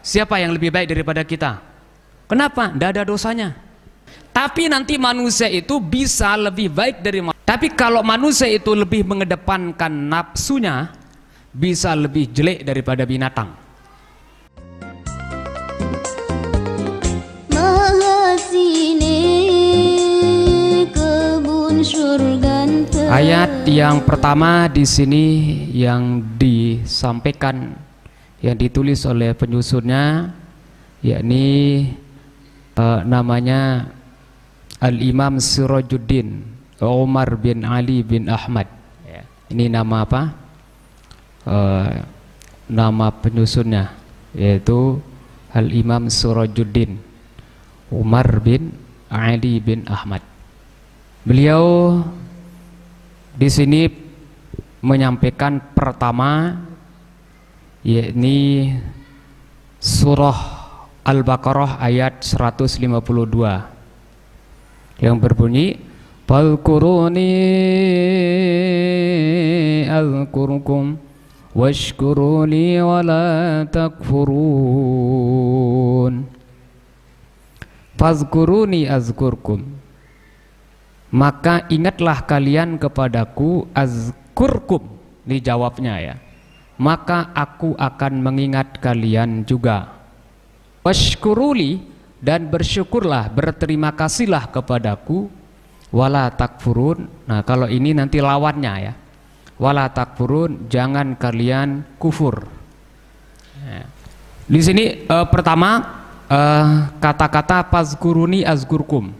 Siapa yang lebih baik daripada kita? Kenapa? Tidak ada dosanya. Tapi nanti manusia itu bisa lebih baik dari malaikat. Tapi kalau manusia itu lebih mengedepankan nafsunya, bisa lebih jelek daripada binatang. Ayat yang pertama di sini yang disampaikan, yang ditulis oleh penyusunnya, yakni namanya Al-Imam Sirajuddin Umar bin Ali bin Ahmad. Ini nama apa? Nama penyusunnya yaitu Al-Imam Sirajuddin Umar bin Ali bin Ahmad. Beliau di sini menyampaikan pertama, yakni surah Al-Baqarah ayat 152 yang berbunyi Fadhkuruni azkurkum washkuruni wala takfurun. Fadhkuruni azkurkum, maka ingatlah kalian kepadaku, azkurkum dijawabnya ya, maka aku akan mengingat kalian juga. Washkuruli, dan bersyukurlah, berterima kasihlah kepadaku, wala takfurun. Nah kalau ini nanti lawannya ya, wala takfurun, jangan kalian kufur. Di sini pertama kata-kata fazkuruni azkurkum,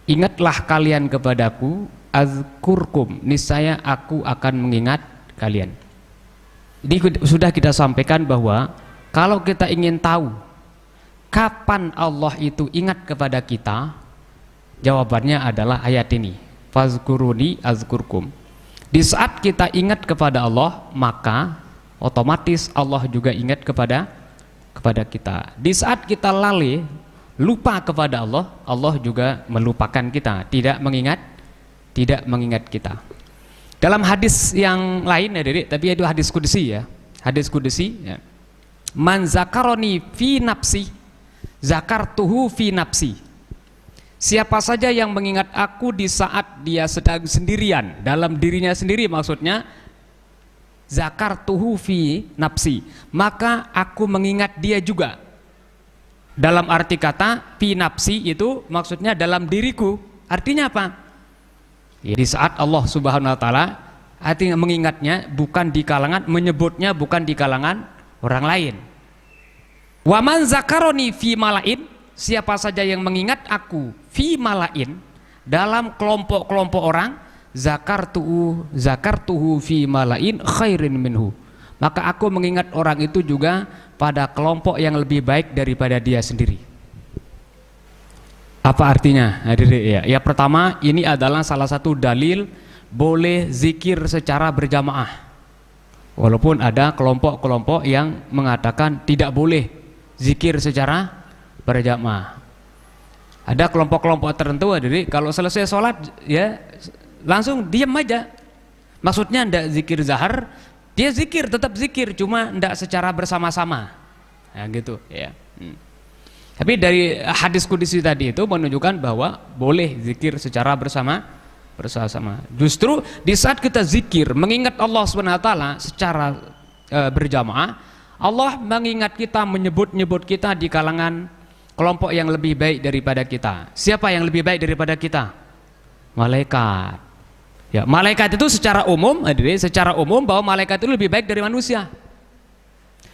ingatlah kalian kepadaku, azkurkum, niscaya aku akan mengingat kalian. Jadi sudah kita sampaikan bahwa kalau kita ingin tahu kapan Allah itu ingat kepada kita, jawabannya adalah ayat ini, fazkuruni azkurkum. Di saat kita ingat kepada Allah, maka otomatis Allah juga ingat kepada kita. Di saat kita lalai, lupa kepada Allah, Allah juga melupakan kita, tidak mengingat kita. Dalam hadis yang lain ya Diri, tapi itu hadis qudsi ya. Hadis qudsi ya. Man zakaroni fi nafsi zakartuhu fi nafsi. Siapa saja yang mengingat aku di saat dia sedang sendirian, dalam dirinya sendiri maksudnya, zakartuhu fi nafsi, maka aku mengingat dia juga. Dalam arti kata fi nafsi itu maksudnya dalam diriku. Artinya apa? Ya, di saat Allah Subhanahu wa taala artinya mengingatnya bukan di kalangan, menyebutnya bukan di kalangan orang lain. Wa man zakaroni fi malain, siapa saja yang mengingat aku fi malain, dalam kelompok-kelompok orang, zakartuhu fi malain khairin minhu, maka aku mengingat orang itu juga pada kelompok yang lebih baik daripada dia sendiri. Apa artinya? Ya, pertama, ini adalah salah satu dalil boleh zikir secara berjamaah, walaupun ada kelompok-kelompok yang mengatakan tidak boleh zikir secara berjamaah. Ada kelompok-kelompok tertentu, jadi kalau selesai sholat ya langsung diam aja, maksudnya ndak zikir zahar, dia zikir, tetap zikir, cuma ndak secara bersama-sama, nah gitu ya. Tapi dari hadis qudsi tadi itu menunjukkan bahwa boleh zikir secara bersama-sama. Justru di saat kita zikir mengingat Allah Subhanahu wa taala secara berjamaah, Allah mengingat kita, menyebut-nyebut kita di kalangan kelompok yang lebih baik daripada kita. Siapa yang lebih baik daripada kita? Malaikat. Ya, malaikat itu secara umum bahwa malaikat itu lebih baik dari manusia.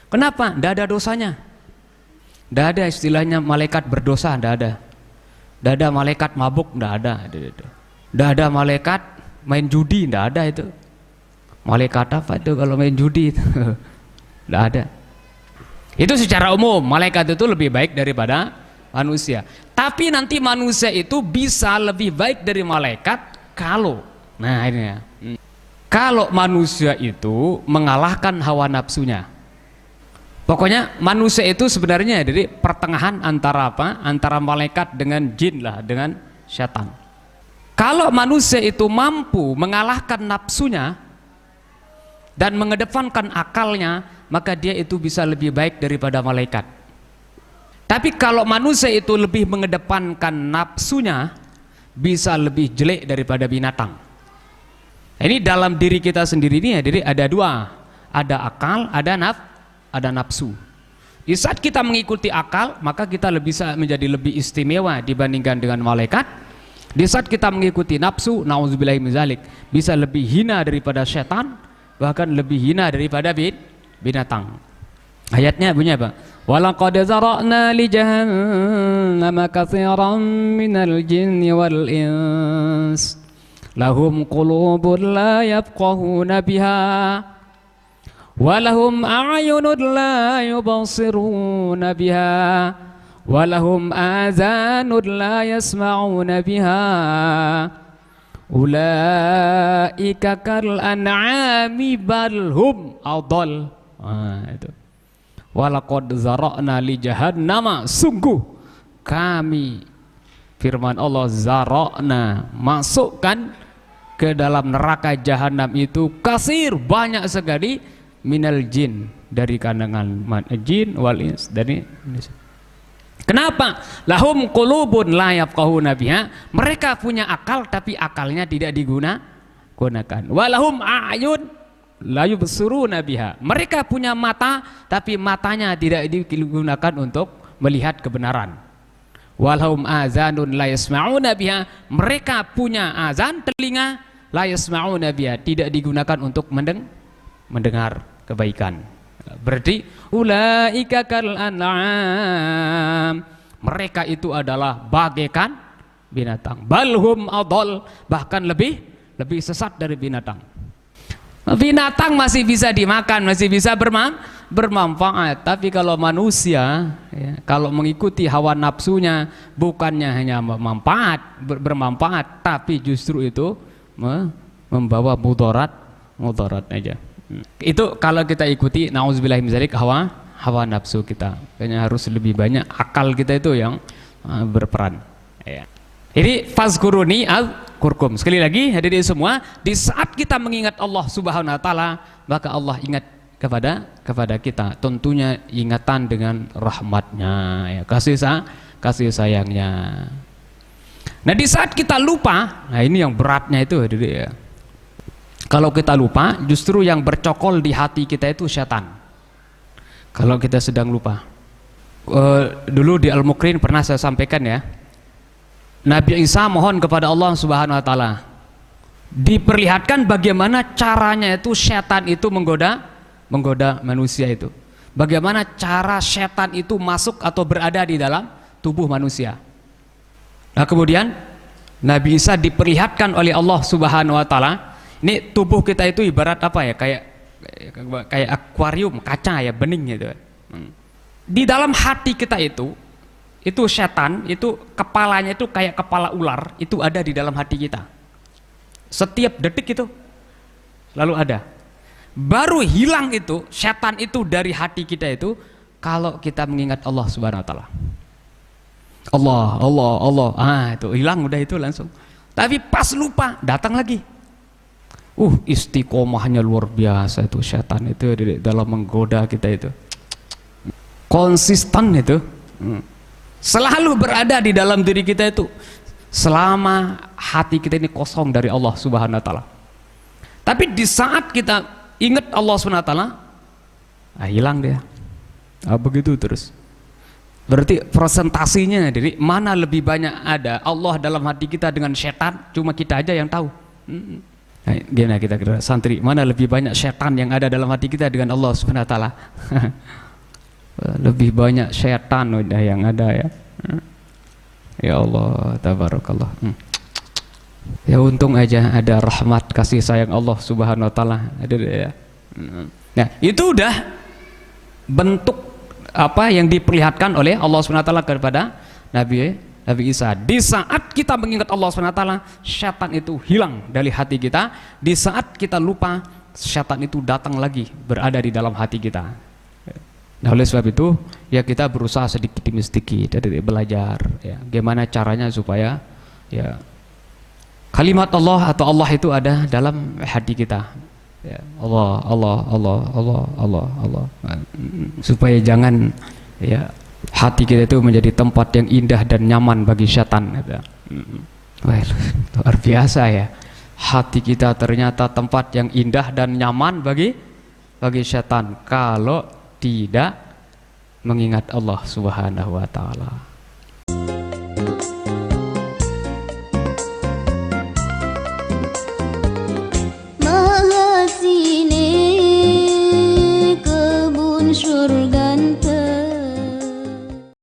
Kenapa? Tidak ada dosanya. Tidak ada istilahnya malaikat berdosa, tidak ada. Tidak ada malaikat mabuk, tidak ada. Tidak ada malaikat main judi, tidak ada itu. Malaikat apa itu kalau main judi? Tidak ada. Itu secara umum malaikat itu lebih baik daripada manusia. Tapi nanti manusia itu bisa lebih baik dari malaikat kalau, nah ini ya, kalau manusia itu mengalahkan hawa nafsunya. Pokoknya manusia itu sebenarnya dari pertengahan antara apa? Antara malaikat dengan jin lah, dengan syaitan. Kalau manusia itu mampu mengalahkan nafsunya, dan mengedepankan akalnya, maka dia itu bisa lebih baik daripada malaikat. Tapi kalau manusia itu lebih mengedepankan nafsunya, bisa lebih jelek daripada binatang. Ini dalam diri kita sendiri ini ya, ada dua, ada akal, ada nafsu. Di saat kita mengikuti akal, maka kita bisa menjadi lebih istimewa dibandingkan dengan malaikat. Di saat kita mengikuti nafsu, nauzubillahi min zalik, bisa lebih hina daripada setan, bahkan lebih hina daripada binatang. Ayatnya bunyi apa? Walaqad zara'na li jahannama katsiran minal jinni wal ins lahum qulubun la yafqahuna biha walahum a'yunun la yubsiruna biha walahum azanun la yasma'una biha ulaika kal an'ami bal hum adall. Itu walaqad zara'na li jahannama, sungguh kami, firman Allah, zara'na, masukkan ke dalam neraka jahanam itu kasir, banyak sekali, minal jin, dari kalangan jin wal ins, dari Indonesia. Kenapa? Lahum qulubun la yafqahuna biha, mereka punya akal tapi akalnya tidak digunakan. Walahum a'yun la yubsiruna biha, mereka punya mata tapi matanya tidak digunakan untuk melihat kebenaran. Walahum azanun la yasma'una biha, mereka punya azan, telinga, la yasma'una biha, tidak digunakan untuk mendengar kebaikan. Berarti ulaika kal an'am, mereka itu adalah bagaikan binatang, balhum adall, bahkan lebih sesat dari binatang. Binatang masih bisa dimakan, masih bisa bermanfaat, tapi kalau manusia ya, kalau mengikuti hawa nafsunya, bukannya hanya bermanfaat, tapi justru itu membawa mudarat aja. Itu kalau kita ikuti, nauzubillahi min dzalik, hawa nafsu kita. Kayaknya harus lebih banyak akal kita itu yang berperan ya. Jadi fazkuruni azkurkum. Sekali lagi hadirin semua, di saat kita mengingat Allah Subhanahu wa taala, maka Allah ingat kepada kita. Tentunya ingatan dengan rahmatnya ya, kasih sayangnya. Nah, di saat kita lupa, nah ini yang beratnya itu hadirin ya. Kalau kita lupa, justru yang bercokol di hati kita itu setan. Kalau kita sedang lupa. Dulu di Al-Mukrin pernah saya sampaikan ya, Nabi Isa mohon kepada Allah Subhanahu wa taala, diperlihatkan bagaimana caranya itu setan itu menggoda manusia itu. Bagaimana cara setan itu masuk atau berada di dalam tubuh manusia. Nah, kemudian Nabi Isa diperlihatkan oleh Allah Subhanahu wa taala, ini tubuh kita itu ibarat apa ya? Kayak akuarium, kaca ya, bening gitu. Di dalam hati kita itu setan itu kepalanya itu kayak kepala ular, itu ada di dalam hati kita. Setiap detik itu lalu ada. Baru hilang itu setan itu dari hati kita itu kalau kita mengingat Allah Subhanahu wa taala. Allah. Itu hilang udah itu langsung. Tapi pas lupa datang lagi. Istiqomahnya luar biasa itu setan itu di dalam menggoda kita itu. Konsisten itu. Selalu berada di dalam diri kita itu selama hati kita ini kosong dari Allah Subhanahu wa taala. Tapi di saat kita ingat Allah Subhanahu wa taala, hilang dia. Begitu terus. Berarti presentasinya dari mana lebih banyak ada Allah dalam hati kita dengan setan, cuma kita aja yang tahu. Gimana kita kira santri, mana lebih banyak setan yang ada dalam hati kita dengan Allah Subhanahu wa taala? Lebih banyak setan udah yang ada ya. Ya Allah, tabarakallah. Ya untung aja ada rahmat kasih sayang Allah Subhanahu wa taala. Ya. Nah, itu udah bentuk apa yang diperlihatkan oleh Allah Subhanahu wa taala kepada Nabi Isa. Di saat kita mengingat Allah Subhanahu wa taala, syaitan itu hilang dari hati kita. Di saat kita lupa, syaitan itu datang lagi berada di dalam hati kita. Nah, oleh sebab itu ya kita berusaha sedikit demi sedikit dari belajar ya, gimana caranya supaya ya kalimat Allah atau Allah itu ada dalam hati kita. Ya, Allah, Allah, Allah, Allah, Allah, Allah. Supaya jangan ya hati kita itu menjadi tempat yang indah dan nyaman bagi setan. Wah, luar biasa ya. Hati kita ternyata tempat yang indah dan nyaman bagi setan kalau tidak mengingat Allah Subhanahu wa taala.